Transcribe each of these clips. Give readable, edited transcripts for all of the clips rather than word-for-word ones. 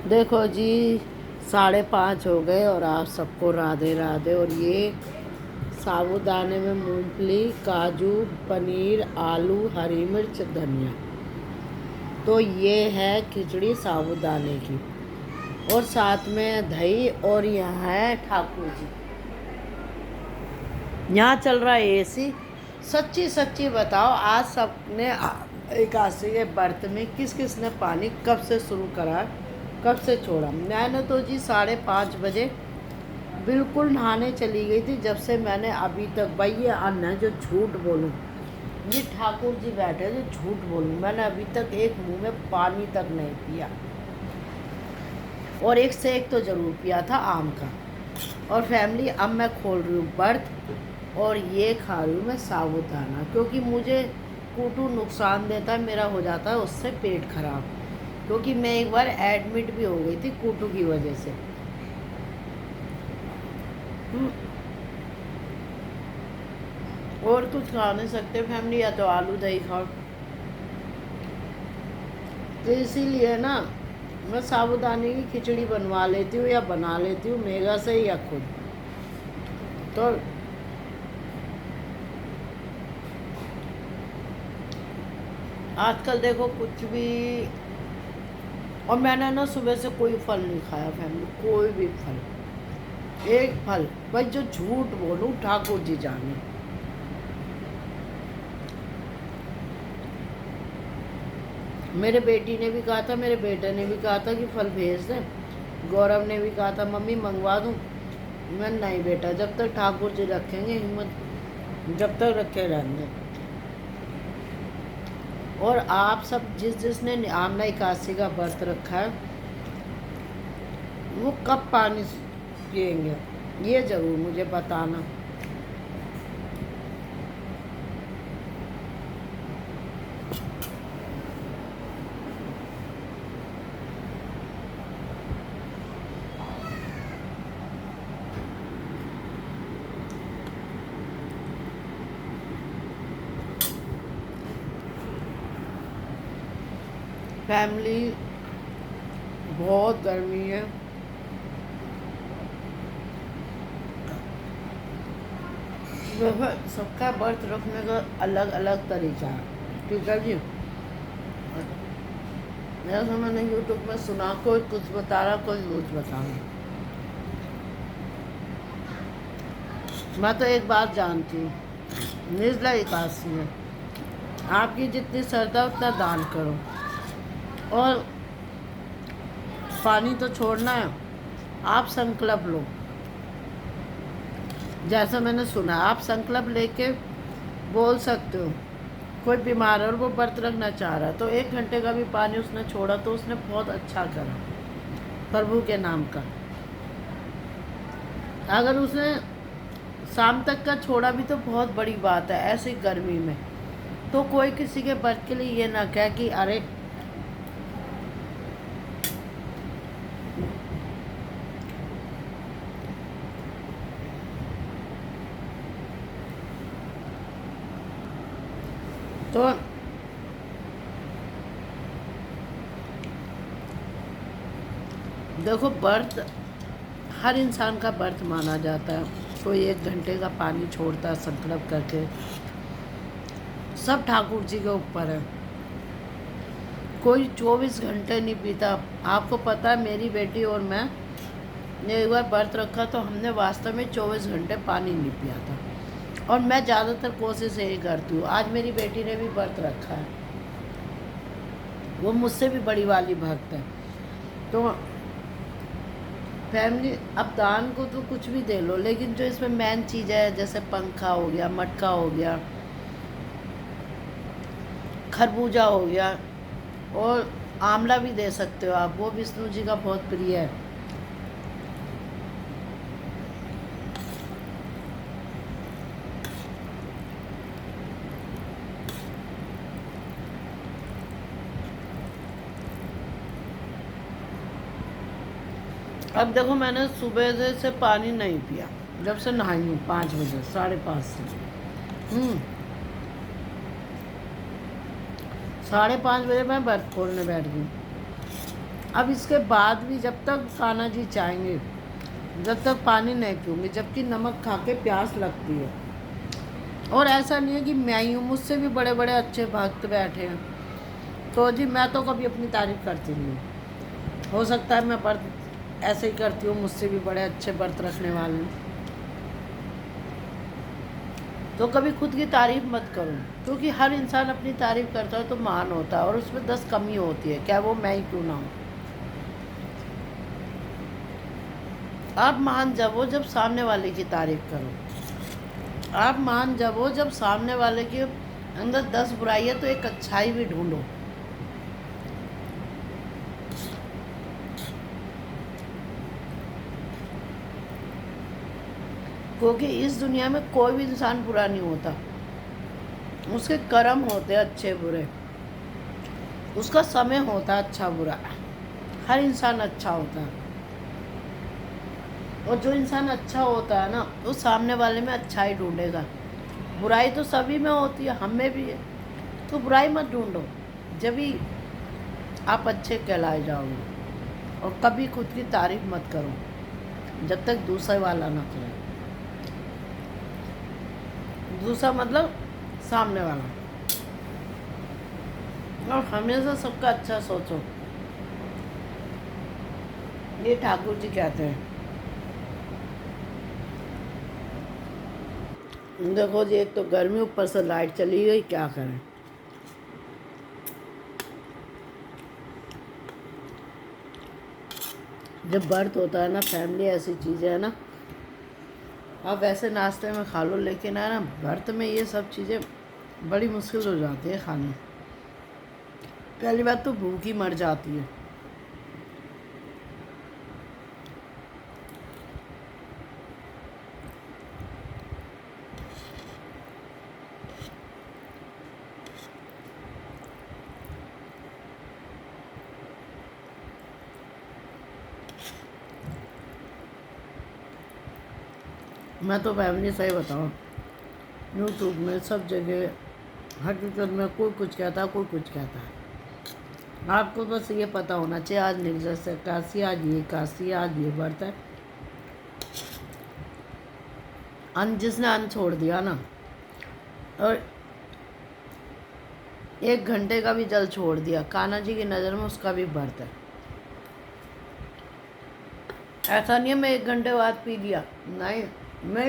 देखो जी, 5:30 हो गए और आप सबको राधे राधे। और ये साबूदाने में मूंगफली, काजू, पनीर, आलू, हरी मिर्च, धनिया। तो ये है खिचड़ी साबूदाने की। और साथ में दही। और यहाँ है ठाकुर जी। यहाँ चल रहा है एसी। सच्ची सच्ची बताओ, आज सबने एकादशी के व्रत में किस किस ने पानी कब से शुरू करा, कब से छोड़ा। मैंने तो जी 5:30 बजे बिल्कुल नहाने चली गई थी। जब से मैंने अभी तक, भाई ये अन्न है जो झूठ बोलूं, ये ठाकुर जी बैठे जो झूठ बोलूं, मैंने अभी तक एक मुंह में पानी तक नहीं पिया। और एक से एक तो ज़रूर पिया था आम का। और फैमिली, अब मैं खोल रही हूँ व्रत और ये खा रही हूँ मैं साबूदाना, क्योंकि मुझे कूटू नुकसान देता है, मेरा हो जाता है उससे पेट खराब। क्योंकि मैं एक बार एडमिट भी हो गई थी कूटू की वजह से। और कुछ खा नहीं सकते फैमिली, या तो आलू दही खाओ। तो इसीलिए ना मैं साबूदाने की खिचड़ी बनवा लेती हूँ या बना लेती हूँ मेगा से या खुद। तो आजकल देखो कुछ भी। और मैंने ना सुबह से कोई फल नहीं खाया फैमिली, कोई भी फल, एक फल। भाई जो झूठ बोलूं ठाकुर जी जाने। मेरे बेटी ने भी कहा था, मेरे बेटे ने भी कहा था कि फल भेज दे। गौरव ने भी कहा था मम्मी मंगवा दूं। मैं नहीं बेटा, जब तक ठाकुर जी रखेंगे हिम्मत, जब तक रखे रहेंगे। और आप सब जिसने आमना एकादशी का व्रत रखा है, वो कब पानी पिएंगे ये ज़रूर मुझे बताना। फैमिली, बहुत गर्मी है। वह सबका व्रत रखने का अलग अलग तरीका है, ठीक है जी। जैसे मैंने यूट्यूब में सुना, कोई कुछ बता रहा, कोई कुछ बता रहा। मैं तो एक बात जानती हूँ, निर्जला एकादशी में आपकी जितनी श्रद्धा उतना दान करो। और पानी तो छोड़ना है, आप संकल्प लो। जैसा मैंने सुना, आप संकल्प लेके बोल सकते हो। कोई बीमार है और वो व्रत रखना चाह रहा है, तो 1 घंटे का भी पानी उसने छोड़ा तो उसने बहुत अच्छा करा प्रभु के नाम का। अगर उसने शाम तक का छोड़ा भी तो बहुत बड़ी बात है ऐसी गर्मी में। तो कोई किसी के व्रत के लिए ये ना कहे कि अरे, तो देखो व्रत हर इंसान का व्रत माना जाता है। कोई 1 घंटे का पानी छोड़ता है संकल्प करके, सब ठाकुर जी के ऊपर है। कोई 24 घंटे नहीं पीता। आपको पता है, मेरी बेटी और मैं ने एक बार व्रत रखा तो हमने वास्तव में 24 घंटे पानी नहीं पिया था। और मैं ज़्यादातर कोशिश यही करती हूँ। आज मेरी बेटी ने भी व्रत रखा है, वो मुझसे भी बड़ी वाली भक्त है। तो फैमिली, अब दान को तो कुछ भी दे लो, लेकिन जो इसमें मेन चीज़ है, जैसे पंखा हो गया, मटका हो गया, खरबूजा हो गया, और आंवला भी दे सकते हो आप, वो विष्णु जी का बहुत प्रिय है। अब देखो, मैंने सुबह से पानी नहीं पिया, जब से नहाई हूँ 5 बजे, 5:30 से। 5:30 बजे मैं व्रत खोलने बैठ गई। अब इसके बाद भी जब तक कान्हा जी चाहेंगे, जब तक पानी नहीं पीऊँगी, जबकि नमक खा के प्यास लगती है। और ऐसा नहीं है कि मैं ही हूँ, मुझसे भी बड़े बड़े अच्छे भक्त बैठे हैं। तो जी मैं तो कभी अपनी तारीफ करती नहीं हूँ। हो सकता है मैं व्रत ऐसे ही करती हूँ, मुझसे भी बड़े अच्छे व्रत रखने वाले हैं। तो कभी खुद की तारीफ मत करो, क्योंकि हर इंसान अपनी तारीफ करता है तो महान होता है, और उसमें 10 कमी होती है, क्या वो मैं ही क्यों ना हूँ। आप महान जब हो जब सामने वाले की तारीफ करो। आप महान जब हो जब सामने वाले के अंदर 10 बुराई है तो एक अच्छाई भी ढूंढो। क्योंकि इस दुनिया में कोई भी इंसान बुरा नहीं होता, उसके कर्म होते हैं अच्छे बुरे, उसका समय होता है अच्छा बुरा। हर इंसान अच्छा होता है, और जो इंसान अच्छा होता है ना वो सामने वाले में अच्छाई ढूंढेगा। बुराई तो सभी में होती है, हम में भी है, तो बुराई मत ढूंढो, जब भी आप अच्छे कहलाए जाओगे। और कभी खुद की तारीफ मत करो जब तक दूसरे वाला ना करे। दूसरा मतलब सामने वाला। और हमेशा सबका अच्छा सोचो, ये ठाकुर जी कहते हैं। देखो जी, एक तो गर्मी, ऊपर से लाइट चली गई, क्या करें। जब व्रत होता है ना, फैमिली ऐसी चीज़ें है ना, आप वैसे नाश्ते में खा लो, लेकिन है ना व्रत में ये सब चीज़ें बड़ी मुश्किल हो जाती है खाने। पहली बात तो भूख ही मर जाती है। मैं तो फैमिली सही बताऊँ, यूट्यूब में सब जगह हकीकत में कोई कुछ कहता है, कोई कुछ कहता है। आपको बस ये पता होना चाहिए आज निर्जल एकादशी, आज ये एकादशी, आज ये व्रत है। अन्न जिसने अन्न छोड़ दिया ना, और 1 घंटे का भी जल छोड़ दिया, कान्हा जी की नज़र में उसका भी व्रत है। ऐसा नहीं है मैं 1 घंटे बाद पी लिया, नहीं। मैं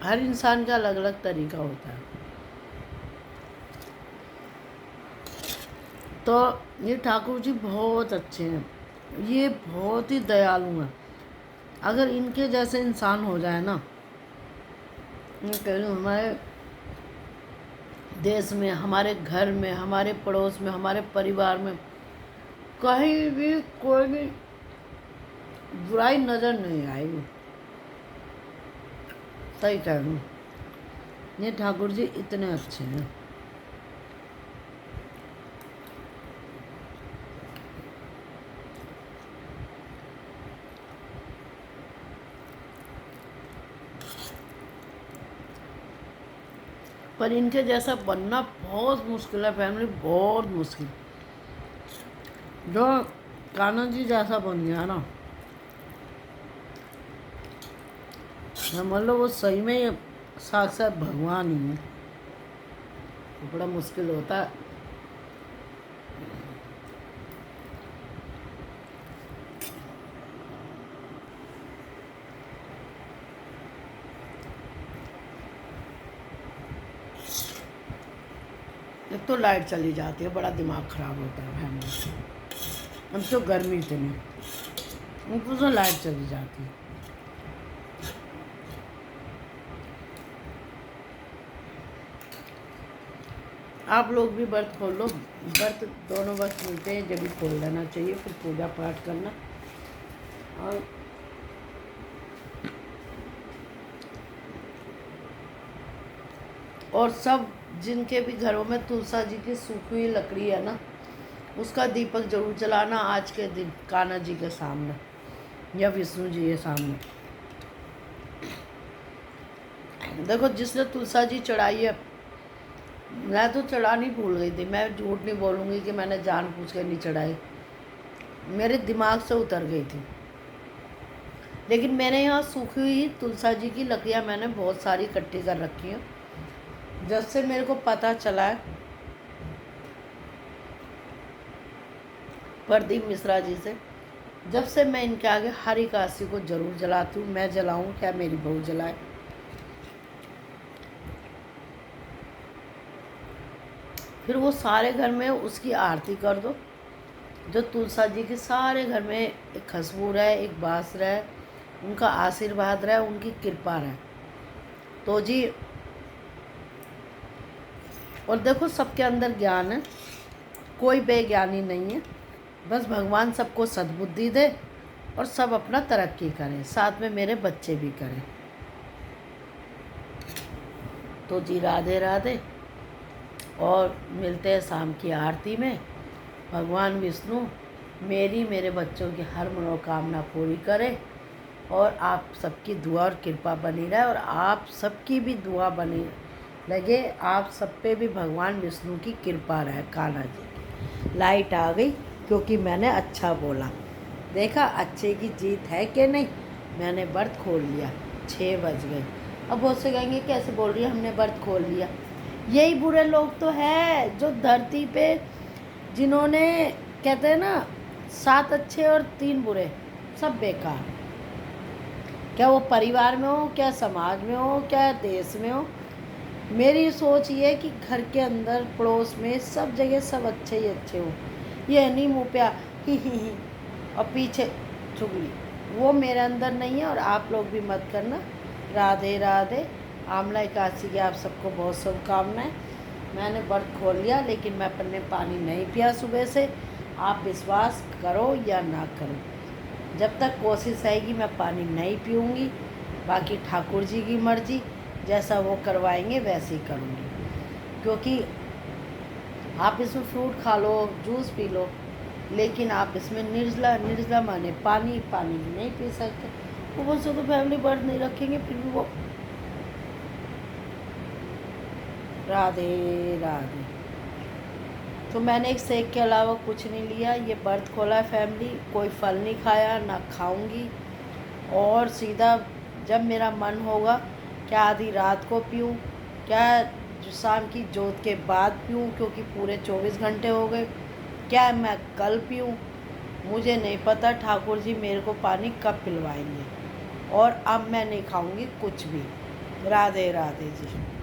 हर इंसान का अलग अलग तरीका होता है। तो ये ठाकुर जी बहुत अच्छे हैं, ये बहुत ही दयालु हैं। अगर इनके जैसे इंसान हो जाए ना, मैं कह रही हूँ हमारे देश में, हमारे घर में, हमारे पड़ोस में, हमारे परिवार में कहीं भी कोई भी बुराई नज़र नहीं आएगी। सही कह रही हूँ, ये ठाकुर जी इतने अच्छे हैं। पर इनके जैसा बनना बहुत मुश्किल है फैमिली, बहुत मुश्किल। जो कान्हा जी जैसा बन गया ना, मतलब वो सही में ही साक्षात भगवान ही है। तो बड़ा मुश्किल होता है। एक तो लाइट चली जाती है, बड़ा दिमाग ख़राब होता है फैमिली। अब तो गर्मी इतनी, ऊपर से लाइट चली जाती है। आप लोग भी व्रत खोल लो, व्रत दोनों वक्त मिलते हैं, जब भी खोल लेना चाहिए, फिर पूजा पाठ करना। और सब जिनके भी घरों में तुलसा जी की सूखी हुई लकड़ी है ना, उसका दीपक जरूर जलाना आज के दिन कान्हा जी के सामने या विष्णु जी के सामने। देखो जिसने तुलसा जी चढ़ाई है, मैं तो चढ़ानी भूल गई थी, मैं झूठ नहीं बोलूँगी कि मैंने जानबूझ के नहीं चढ़ाई। मेरे दिमाग से उतर गई थी। लेकिन मैंने यहाँ सूखी हुई तुलसा जी की लकड़ियाँ मैंने बहुत सारी इकट्ठी कर रखी हैं। जब से मेरे को पता चला है प्रदीप मिश्रा जी से, जब से मैं इनके आगे हर एकादशी को जरूर जलाती हूँ। मैं जलाऊँ क्या मेरी बहू जलाए। फिर वो सारे घर में उसकी आरती कर दो, जो तुलसा जी के सारे घर में एक खुशबू रहे, एक बास रहे, उनका आशीर्वाद रहे, उनकी कृपा रहे। तो जी, और देखो सबके अंदर ज्ञान है, कोई बेज्ञानी नहीं है। बस भगवान सबको सद्बुद्धि दे और सब अपना तरक्की करें, साथ में मेरे बच्चे भी करें। तो जी राधे राधे, और मिलते हैं शाम की आरती में। भगवान विष्णु मेरी मेरे बच्चों की हर मनोकामना पूरी करे और आप सबकी दुआ और कृपा बनी रहे, और आप सबकी भी दुआ बनी लगे, आप सब पे भी भगवान विष्णु की कृपा रहे। कान्हा जी लाइट आ गई क्योंकि मैंने अच्छा बोला। देखा अच्छे की जीत है कि नहीं। मैंने व्रत खोल लिया, 6 बज गए। अब बहुत से कहेंगे कैसे बोल रही है, हमने व्रत खोल लिया। यही बुरे लोग तो है जो धरती पे, जिन्होंने कहते हैं ना 7 अच्छे और 3 बुरे, सब बेकार। क्या वो परिवार में हो, क्या समाज में हो, क्या देश में हो। मेरी सोच ये है कि घर के अंदर पड़ोस में सब जगह सब अच्छे ही अच्छे हो। ये नहीं मुँह पे ही और पीछे चुगली, वो मेरे अंदर नहीं है। और आप लोग भी मत करना। राधे राधे। आमला एकादशी की आप सबको बहुत शुभकामनाएं। मैंने व्रत खोल लिया, लेकिन मैं अपने पानी नहीं पिया सुबह से। आप विश्वास करो या ना करो, जब तक कोशिश आएगी मैं पानी नहीं पीऊँगी। बाकी ठाकुर जी की मर्जी, जैसा वो करवाएंगे वैसे ही करूँगी। क्योंकि आप इसमें फ्रूट खा लो, जूस पी लो, लेकिन आप इसमें निर्जला, निर्जला माने पानी पानी नहीं पी सकते। वो बोलते तो फैमिली व्रत नहीं रखेंगे, फिर भी वो। राधे राधे। तो मैंने एक शेक के अलावा कुछ नहीं लिया। ये व्रत खोला है फैमिली, कोई फल नहीं खाया, ना खाऊंगी। और सीधा जब मेरा मन होगा, क्या आधी रात को पीऊँ, क्या शाम की जोत के बाद पीऊँ, क्योंकि पूरे 24 घंटे हो गए, क्या मैं कल पीऊँ, मुझे नहीं पता। ठाकुर जी मेरे को पानी कब पिलवाएंगे। और अब मैं नहीं खाऊंगी कुछ भी। राधे राधे जी।